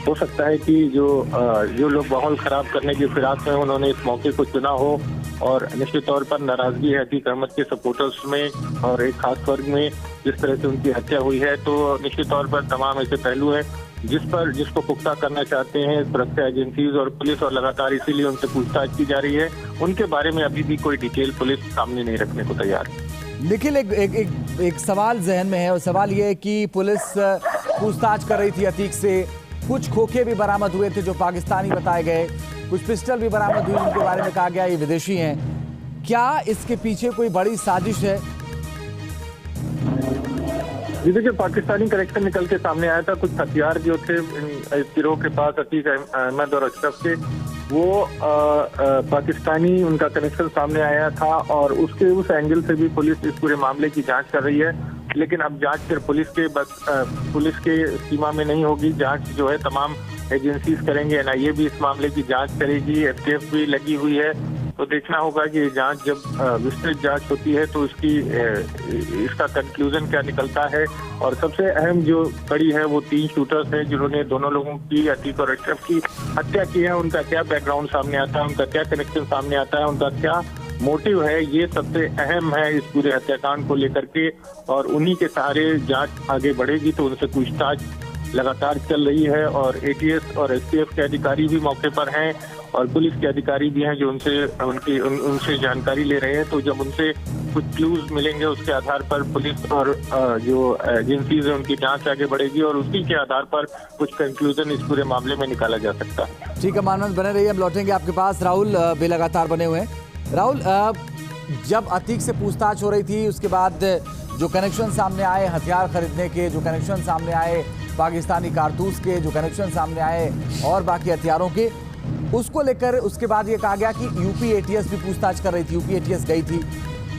हो सकता है कि जो लोग माहौल खराब करने की फिराक में उन्होंने इस मौके को चुना हो, और निश्चित तौर पर नाराजगी है अतीक अहमद के सपोर्टर्स में और एक खास वर्ग में जिस तरह से उनकी हत्या हुई है। तो निश्चित तौर पर तमाम ऐसे पहलू हैं जिसको पुख्ता करना चाहते हैं सुरक्षा एजेंसीज और पुलिस, और लगातार इसीलिए उनसे पूछताछ की जा रही है। उनके बारे में अभी भी कोई डिटेल पुलिस सामने नहीं रखने को तैयार है। निखिल, एक सवाल जहन में है, और सवाल ये है कि पुलिस पूछताछ कर रही थी अतीक से। कुछ खोखे भी बरामद हुए थे जो पाकिस्तानी बताए गए, कुछ पिस्टल भी बरामद हुई जिनके बारे में कहा गया ये विदेशी हैं। क्या इसके पीछे कोई बड़ी साजिश है? देखिए, पाकिस्तानी कनेक्शन निकल के सामने आया था। कुछ हथियार जो थे इस गिरोह के पास अतीक अहमद और अशरफ के, वो पाकिस्तानी उनका कनेक्शन सामने आया था, और उस एंगल से भी पुलिस इस पूरे मामले की जांच कर रही है। लेकिन अब जांच सिर्फ पुलिस के सीमा में नहीं होगी। जांच जो है तमाम एजेंसीज करेंगे। एनआईए भी इस मामले की जांच करेगी, एफटीएफ भी लगी हुई है। तो देखना होगा कि जांच जब विस्तृत जांच होती है तो इसका कंक्लूजन क्या निकलता है। और सबसे अहम जो कड़ी है वो 3 शूटर्स हैं जिन्होंने दोनों लोगों की, अतीक और अशरफ की हत्या की है। उनका क्या बैकग्राउंड सामने आता है, उनका क्या कनेक्शन सामने आता है, उनका क्या मोटिव है, ये सबसे अहम है इस पूरे हत्याकांड को लेकर के। और उन्हीं के सहारे जांच आगे बढ़ेगी। तो उनसे पूछताछ लगातार चल रही है, और एटीएस और एसटीएफ के अधिकारी भी मौके पर हैं, और पुलिस के अधिकारी भी हैं जो उनसे जानकारी ले रहे हैं। तो जब उनसे कुछ क्लूज मिलेंगे उसके आधार पर पुलिस और जो एजेंसीज है उनकी जांच आगे बढ़ेगी, और उसी के आधार पर कुछ कंक्लूजन इस पूरे मामले में निकाला जा सकता है। ठीक है, मानवंत बने रहिए, हम लौटेंगे आपके पास। राहुल भी लगातार बने हुए हैं। राहुल, जब अतीक से पूछताछ हो रही थी उसके बाद जो कनेक्शन सामने आए हथियार खरीदने के, जो कनेक्शन सामने आए पाकिस्तानी कारतूस के, जो कनेक्शन सामने आए और बाकी हथियारों के, उसको लेकर उसके बाद ये कहा गया कि यूपी एटीएस भी पूछताछ कर रही थी, यूपी एटीएस गई थी,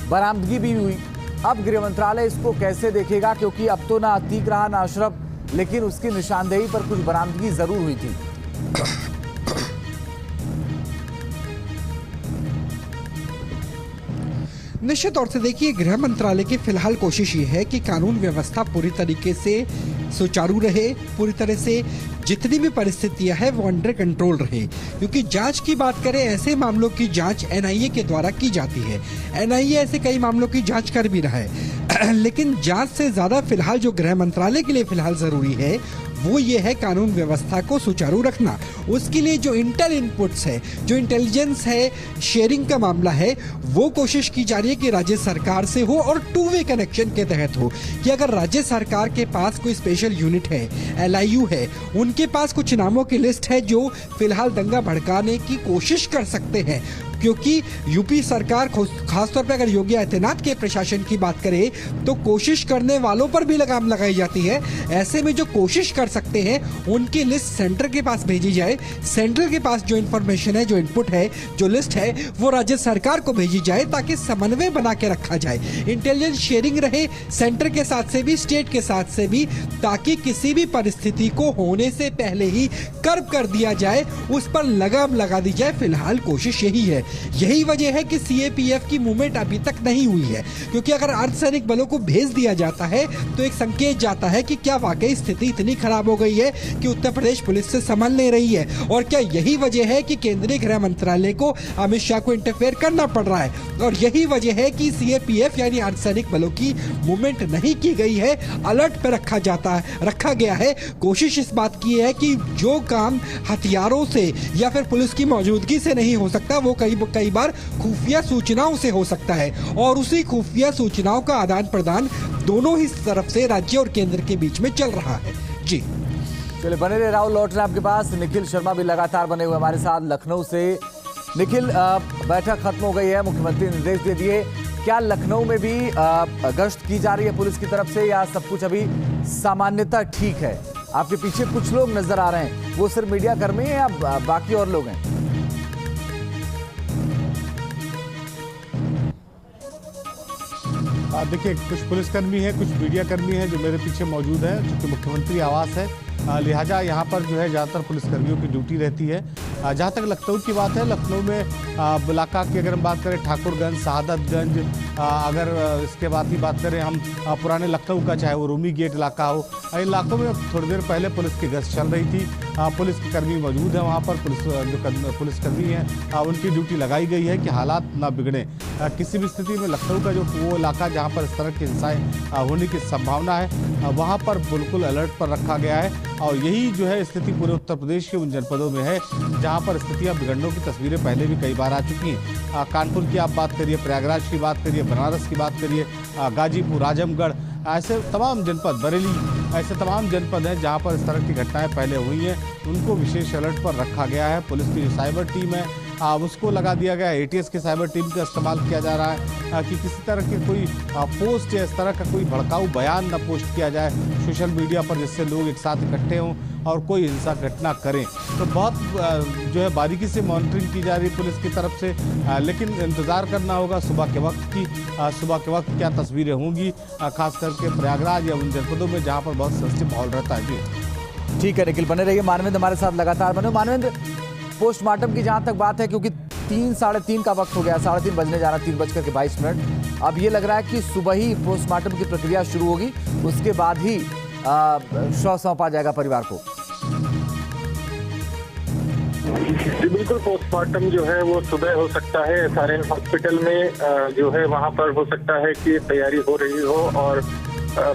बरामदगी भी हुई। अब गृह मंत्रालय इसको कैसे देखेगा? क्योंकि अब तो ना अतीक रहा ना अशरफ, लेकिन उसकी निशानदेही पर कुछ बरामदगी जरूर हुई थी। निश्चित तौर से देखिए, गृह मंत्रालय की फिलहाल कोशिश ये है कि कानून व्यवस्था पूरी तरीके से सुचारू रहे, पूरी तरह से जितनी भी परिस्थितियां हैं वो अंडर कंट्रोल रहे। क्योंकि जांच की बात करें, ऐसे मामलों की जांच एनआईए के द्वारा की जाती है। एनआईए ऐसे कई मामलों की जांच कर भी रहा है। लेकिन जांच से ज्यादा फिलहाल जो गृह मंत्रालय के लिए फिलहाल जरूरी है वो ये है कानून व्यवस्था को सुचारू रखना। उसके लिए जो इंटर इनपुट्स है, जो इंटेलिजेंस है, शेयरिंग का मामला है, वो कोशिश की जा रही है कि राज्य सरकार से हो और 2 वे कनेक्शन के तहत हो। कि अगर राज्य सरकार के पास कोई स्पेशल यूनिट है, एलआईयू है, उनके पास कुछ नामों की लिस्ट है जो फिलहाल दंगा भड़काने की कोशिश कर सकते हैं। क्योंकि यूपी सरकार खासतौर पर अगर योगी आदित्यनाथ के प्रशासन की बात करें तो कोशिश करने वालों पर भी लगाम लगाई जाती है। ऐसे में जो कोशिश कर सकते हैं उनकी लिस्ट सेंटर के पास भेजी जाए। सेंट्रल के पास जो इन्फॉर्मेशन है, जो इनपुट है, जो लिस्ट है, वो राज्य सरकार को भेजी जाए ताकि समन्वय बना के रखा जाए। इंटेलिजेंस शेयरिंग रहे सेंटर के साथ से भी, स्टेट के साथ से भी, ताकि किसी भी परिस्थिति को होने से पहले ही कर्ब कर दिया जाए, उस पर लगाम लगा दी जाए। फिलहाल कोशिश यही है। यही वजह है कि सीएपीएफ की मूवमेंट अभी तक नहीं हुई है। क्योंकि अगर अर्धसैनिक बलों को भेज दिया जाता है तो एक संकेत जाता है कि क्या वाकई स्थिति इतनी खराब हो गई है कि उत्तर प्रदेश पुलिस से संभल नहीं रही है। और क्या यही वजह है कि केंद्रीय गृह मंत्रालय को अमित शाह को इंटरफेयर करना पड़ रहा है। और यही वजह है कि सीएपीएफ यानी अर्धसैनिक बलों की मूवमेंट नहीं की गई है, अलर्ट पर रखा गया है। कोशिश इस बात की है कि जो काम हथियारों से या फिर पुलिस की मौजूदगी से नहीं हो सकता वो कई बार खुफिया सूचनाओं से हो सकता है। और उसी खुफिया सूचनाओं का आदान प्रदान दोनों ही तरफ से राज्य और केंद्र के बीच में चल रहा है। जी चलिए, बने रहे। राहुल, लौट रहे आपके पास। निखिल शर्मा भी लगातार बने हुए हमारे साथ लखनऊ से। निखिल, बैठक खत्म हो गई है, मुख्यमंत्री ने निर्देश दे दिए। क्या लखनऊ में भी गश्त की जा रही है पुलिस की तरफ से, या सब कुछ अभी सामान्यतः ठीक है? आपके पीछे कुछ लोग नजर आ रहे हैं, वो सिर्फ मीडिया कर्मी हैं या बाकी और लोग हैं? देखिए, कुछ पुलिसकर्मी हैं, कुछ मीडिया कर्मी हैं जो मेरे पीछे मौजूद हैं, क्योंकि मुख्यमंत्री आवास है, लिहाजा यहाँ पर जो है ज़्यादातर पुलिसकर्मियों की ड्यूटी रहती है। जहाँ तक लखनऊ की बात है, लखनऊ में इलाका की अगर हम बात करें, ठाकुरगंज, शहादतगंज, अगर इसके बाद ही बात करें हम पुराने लखनऊ का, चाहे वो रूमी गेट इलाका हो, इन इलाकों में थोड़ी देर पहले पुलिस की गश्त चल रही थी। पुलिस के कर्मी मौजूद हैं वहाँ पर, जो पुलिसकर्मी हैं उनकी ड्यूटी लगाई गई है कि हालात ना बिगड़े। किसी भी स्थिति में लखनऊ का जो वो इलाका जहाँ पर इस तरह की हिंसाएं होने की संभावना है, वहाँ पर बिल्कुल अलर्ट पर रखा गया है। और यही जो है स्थिति पूरे उत्तर प्रदेश के उन जनपदों में है जहाँ पर स्थितियाँ बिगड़ने की तस्वीरें पहले भी कई बार आ चुकी हैं। कानपुर की आप बात करिए, प्रयागराज की बात करिए, बनारस की बात करिए, गाजीपुर, आजमगढ़, ऐसे तमाम जनपद, बरेली, ऐसे तमाम जनपद हैं जहां पर इस तरह की घटनाएं पहले हुई हैं। उनको विशेष अलर्ट पर रखा गया है। पुलिस की जो साइबर टीम है उसको लगा दिया गया है। ATS की साइबर टीम का इस्तेमाल किया जा रहा है कि किसी तरह की कोई पोस्ट या इस तरह का कोई भड़काऊ बयान न पोस्ट किया जाए सोशल मीडिया पर, जिससे लोग एक साथ इकट्ठे हों और कोई हिंसा घटना करें। तो बहुत जो है बारीकी से मॉनिटरिंग की जा रही है पुलिस की तरफ से, लेकिन इंतज़ार करना होगा सुबह के वक्त की, सुबह के वक्त क्या तस्वीरें होंगी, खास करके प्रयागराज या उन जनपदों में जहाँ पर बहुत सेंसिटिव माहौल रहता है। जी ठीक है निखिल, बने रहिए। मानवेंद्र हमारे साथ लगातार बने। मानवेंद्र, पोस्टमार्टम की जहाँ तक बात है, क्योंकि 3 साढ़े 3 का वक्त हो गया, 3:30 बजने जा रहा, 3:22। अब ये लग रहा है कि सुबह ही पोस्टमार्टम की प्रक्रिया शुरू होगी, उसके बाद ही शव सौंपा जाएगा परिवार को। जी बिल्कुल, पोस्टमार्टम जो है वो सुबह हो सकता है। SRN हॉस्पिटल में जो है वहाँ पर हो सकता है कि तैयारी हो रही हो। और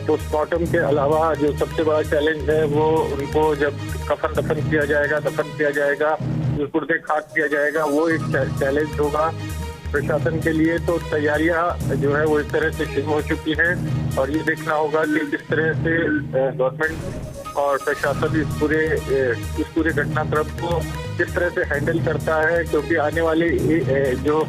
पोस्टमार्टम के अलावा जो सबसे बड़ा चैलेंज है वो उनको जब दफन किया जाएगा, जो पुर्दे खाक किया जाएगा, वो एक चैलेंज होगा प्रशासन के लिए। तो तैयारियां जो है वो इस तरह से शुरू हो चुकी हैं और ये देखना होगा कि किस तरह से गवर्नमेंट और प्रशासन इस पूरे घटनाक्रम को किस तरह से हैंडल करता है, क्योंकि आने वाले जो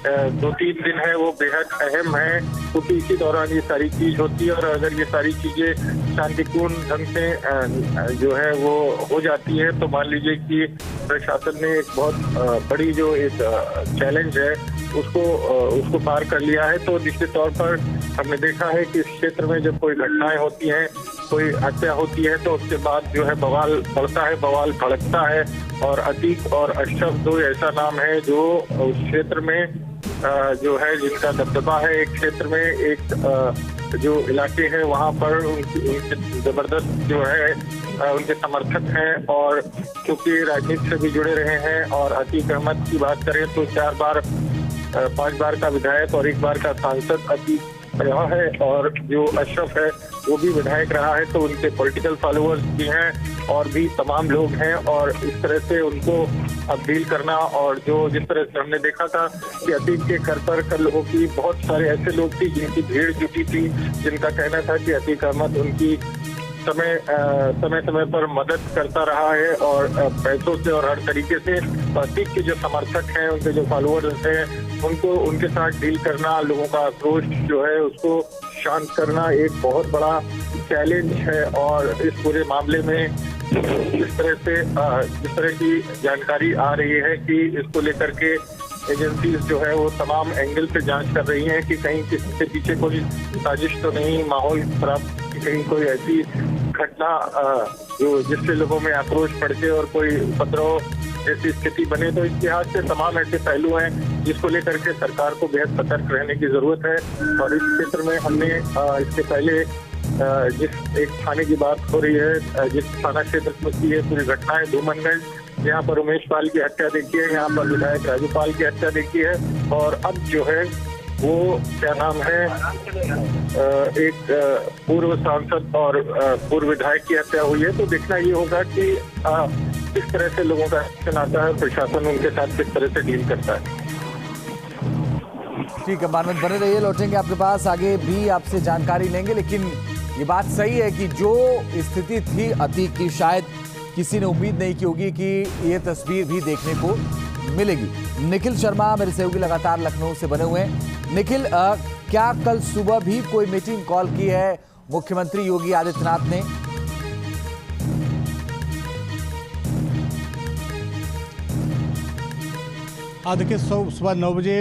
2-3 दिन है वो बेहद अहम है, क्योंकि इसी दौरान ये सारी चीज होती है। और अगर ये सारी चीजें शांतिपूर्ण ढंग से जो है वो हो जाती है, तो मान लीजिए कि प्रशासन ने एक बहुत बड़ी जो एक चैलेंज है उसको पार कर लिया है। तो निश्चित तौर पर हमने देखा है कि इस क्षेत्र में जब कोई घटनाएं होती हैं, कोई हत्या होती है, तो उसके बाद जो है बवाल बढ़ता है, बवाल भड़कता है। और अतीक और अशरफ दो ऐसा नाम है जो उस क्षेत्र में जो है जिनका दबदबा है, एक क्षेत्र में एक जो इलाके हैं वहाँ पर उनके जबरदस्त जो है उनके समर्थक हैं। और क्योंकि राजनीति से भी जुड़े रहे हैं, और अतीक अहमद की बात करें तो 5 बार का विधायक और 1 बार का सांसद अतीक रहा है, और जो अशरफ है वो भी विधायक रहा है। तो उनके पॉलिटिकल फॉलोअर्स भी हैं और भी तमाम लोग हैं, और इस तरह से उनको अब डील करना। और जो जिस तरह से हमने देखा था कि अतीक के घर पर कल लोगों की बहुत सारे ऐसे लोग थी जिनकी भीड़ जुटी थी, जिनका कहना था कि अतीक अहमद उनकी समय पर मदद करता रहा है और पैसों से और हर तरीके से। अतीक के जो समर्थक हैं, उनके जो फॉलोअर्स हैं, उनको उनके साथ डील करना, लोगों का आक्रोश जो है उसको शांत करना एक बहुत बड़ा चैलेंज है। और इस पूरे मामले में जिस तरह की जानकारी आ रही है कि इसको लेकर के एजेंसीज जो है वो तमाम एंगल से जांच कर रही हैं कि कहीं किसी के पीछे कोई साजिश तो नहीं, माहौल खराब, कहीं कोई ऐसी घटना जो जिससे लोगों में आक्रोश बढ़े और कोई उपद्रव जैसी स्थिति बने। तो इस लिहाज से तमाम ऐसे पहलू हैं जिसको लेकर के सरकार को बेहद सतर्क रहने की जरूरत है। और इस क्षेत्र में हमने इसके पहले जिस एक थाने की बात हो रही है, जिस थाना क्षेत्र में की है पूरी घटना है, धूमनगंज, यहाँ पर उमेश पाल की हत्या देखी है, यहाँ पर विधायक राजू पाल की हत्या देखी है, और अब जो है वो क्या नाम है एक पूर्व सांसद और पूर्व विधायक की हत्या हुई है। तो देखना ये होगा कि किस तरह से लोगों का एक्शन आता है, प्रशासन उनके साथ किस तरह से डील करता है। ठीक है मानवेंद्र, बने रहिए, लौटेंगे आपके पास, आगे भी आपसे जानकारी लेंगे। लेकिन ये बात सही है कि जो स्थिति थी अतीक की, शायद किसी ने उम्मीद नहीं की होगी कि ये तस्वीर भी देखने को मिलेगी। निखिल शर्मा मेरे सहयोगी लगातार लखनऊ से बने हुए हैं। निखिल, क्या कल सुबह भी कोई मीटिंग कॉल की है मुख्यमंत्री योगी आदित्यनाथ ने? देखिए, सुबह 9 बजे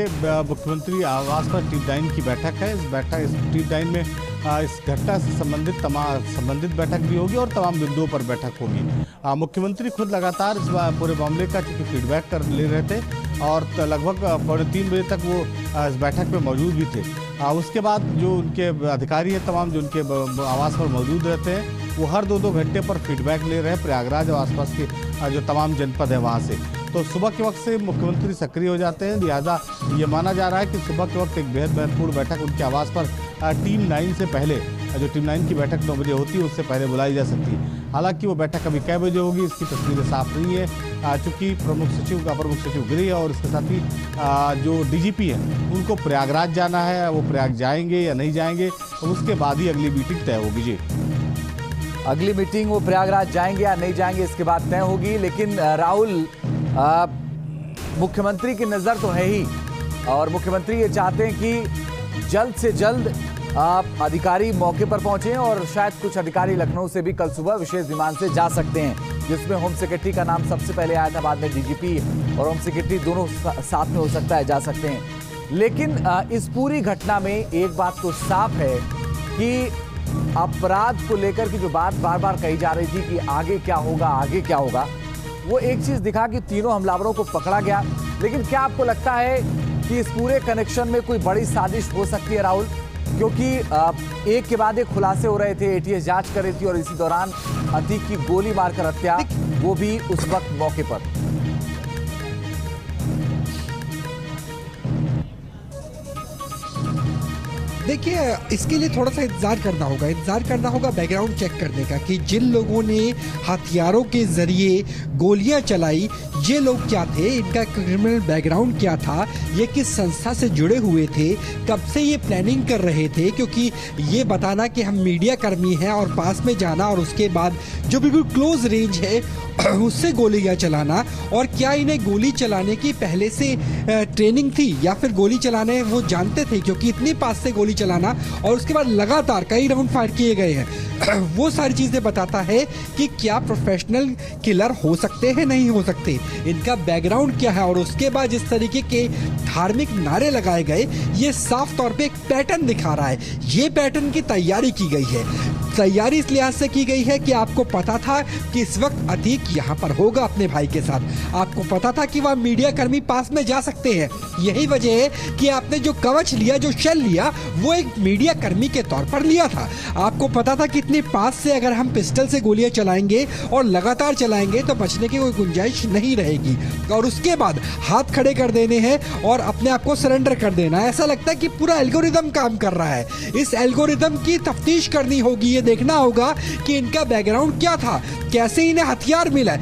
मुख्यमंत्री आवास पर टीम 9 की बैठक है। इस टीम 9 में इस घटना से संबंधित बैठक भी होगी और तमाम बिंदुओं पर बैठक होगी। मुख्यमंत्री खुद लगातार इस पूरे मामले का चूंकि फीडबैक कर ले रहे थे, और लगभग 2:45 बजे तक वो इस बैठक में मौजूद भी थे। उसके बाद जो उनके अधिकारी हैं तमाम, जो उनके आवास पर मौजूद रहते हैं, वो हर 2-2 घंटे पर फीडबैक ले रहे हैं प्रयागराज और आसपास के जो तमाम जनपद है वहाँ से। तो सुबह के वक्त से मुख्यमंत्री सक्रिय हो जाते हैं, लिहाजा ये माना जा रहा है कि सुबह के वक्त एक बेहद महत्वपूर्ण बैठक उनके आवास पर टीम 9 से पहले, जो टीम 9 की बैठक 9 बजे होती है उससे पहले बुलाई जा सकती है। हालांकि वो बैठक अभी कै बजे होगी इसकी तस्वीरें साफ नहीं है, चूँकि प्रमुख सचिव, अपर मुख्य सचिव गृह और इसके साथ ही जो डीजीपी हैं उनको प्रयागराज जाना है, वो प्रयाग जाएंगे या नहीं जाएंगे, उसके बाद ही अगली मीटिंग तय होगी। जी, अगली मीटिंग वो प्रयागराज जाएंगे या नहीं जाएंगे इसके बाद तय होगी। लेकिन राहुल, मुख्यमंत्री की नज़र तो है ही, और मुख्यमंत्री ये चाहते हैं कि जल्द से जल्द अधिकारी मौके पर पहुंचे, और शायद कुछ अधिकारी लखनऊ से भी कल सुबह विशेष विमान से जा सकते हैं, जिसमें होम सेक्रेटरी का नाम सबसे पहले आया था, बाद में डीजीपी और होम सेक्रेटरी दोनों साथ में हो सकता है जा सकते हैं। लेकिन इस पूरी घटना में एक बात तो साफ है कि अपराध को लेकर की जो बात बार बार कही जा रही थी कि आगे क्या होगा, आगे क्या होगा, वो एक चीज दिखा कि तीनों हमलावरों को पकड़ा गया। लेकिन क्या आपको लगता है कि इस पूरे कनेक्शन में कोई बड़ी साजिश हो सकती है राहुल? क्योंकि एक के बाद एक खुलासे हो रहे थे, एटीएस जांच कर रही थी, और इसी दौरान अतीक की गोली मारकर हत्या, वो भी उस वक्त मौके पर। देखिए, इसके लिए थोड़ा सा इंतजार करना होगा बैकग्राउंड चेक करने का कि जिन लोगों ने हथियारों के जरिए गोलियां चलाई, ये लोग क्या थे, इनका क्रिमिनल बैकग्राउंड क्या था, ये किस संस्था से जुड़े हुए थे, कब से ये प्लानिंग कर रहे थे। क्योंकि ये बताना कि हम मीडिया कर्मी हैं और पास में जाना और उसके बाद जो बिल्कुल क्लोज रेंज है उससे गोलियां चलाना, और क्या इन्हें गोली चलाने की पहले से ट्रेनिंग थी या फिर गोली चलाने वो जानते थे, क्योंकि इतनी पास से गोली चलाना और उसके बाद लगातार कई राउंड फायर किए गए हैं, वो सारी चीजें बताता है कि क्या प्रोफेशनल किलर हो सकते हैं, नहीं हो सकते, इनका बैकग्राउंड क्या है। और उसके बाद जिस तरीके के धार्मिक नारे लगाए गए, ये साफ तौर पे एक पैटर्न दिखा रहा है। ये पैटर्न की तैयारी की गई है, तैयारी इस लिहाज से की गई है कि आपको पता था कि इस वक्त अतीक यहाँ पर होगा अपने भाई के साथ, आपको पता था कि वह मीडिया कर्मी पास में जा सकते हैं, यही वजह है कि आपने जो कवच लिया, जो शेल लिया, वो एक मीडिया कर्मी के तौर पर लिया था। आपको पता था कि इतने पास से अगर हम पिस्टल से गोलियां चलाएंगे और लगातार चलाएंगे तो बचने की कोई गुंजाइश नहीं रहेगी, और उसके बाद हाथ खड़े कर देने हैं और अपने आप को सरेंडर कर देना। ऐसा लगता है कि पूरा एल्गोरिदम काम कर रहा है। इस एल्गोरिदम की तफ्तीश करनी होगी, ये देखना होगा कि इनका बैकग्राउंड क्या था, कैसे इन्हें हथियार मिला,